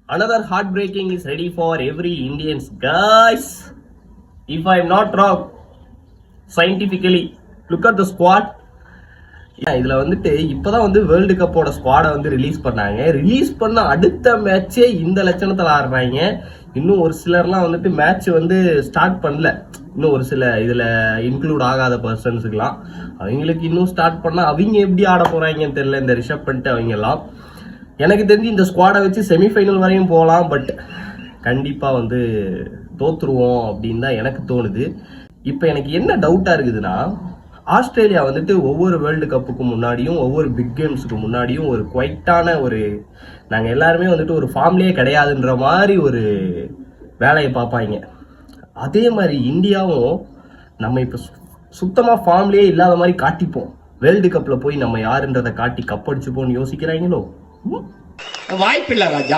Another heartbreaking is ready for every Indians, guys. If I am not wrong, scientifically, look at the squad. இதுல வந்துட்டு இப்பதான் வந்து world கப்போட ஸ்குவாடை வந்து release பண்ணாங்க. Release பண்ண அடுத்த மேட்சே இந்த லட்சணத்துல ஆடுறாங்க. இன்னும் ஒரு சிலர்லாம் வந்துட்டு மேட்ச் வந்து ஸ்டார்ட் பண்ணல. இன்னும் ஒரு சில இதுல இன்க்ளூட் ஆகாத பர்சன்ஸுக்கெல்லாம் அவங்களுக்கு இன்னும் ஸ்டார்ட் பண்ணா அவங்க எப்படி ஆட போறாங்கன்னு தெரியல. இந்த ரிஷப் பண்ணிட்டு அவங்க எல்லாம் எனக்கு தெரிஞ்சு இந்த ஸ்குவாடை வச்சு செமிஃபைனல் வரையும் போகலாம். பட் கண்டிப்பா வந்து தோத்துருவோம் அப்படின்னு தான் எனக்கு தோணுது. இப்போ எனக்கு என்ன டவுட்டா இருக்குதுன்னா, ஆஸ்திரேலியா வந்துட்டு ஒவ்வொரு வேர்ல்டு கப்புக்கு முன்னாடியும் ஒவ்வொரு பிக் கேம்ஸுக்கு முன்னாடியும் ஒரு குவைட்டான ஒரு நாங்கள் எல்லாருமே வந்துட்டு ஒரு ஃபார்ம்லேயே கிடையாதுன்ற மாதிரி ஒரு வேலையை பார்ப்பாங்க. அதே மாதிரி இந்தியாவும் நம்ம இப்போ சுத்தமாக ஃபார்ம்லேயே இல்லாத மாதிரி காட்டிப்போம். வேர்ல்டு கப்பில் போய் நம்ம யாருன்றதை காட்டி கப் அடிச்சுப்போம்னு யோசிக்கிறாங்களோ? வாய்ப்பில்லை ராஜா.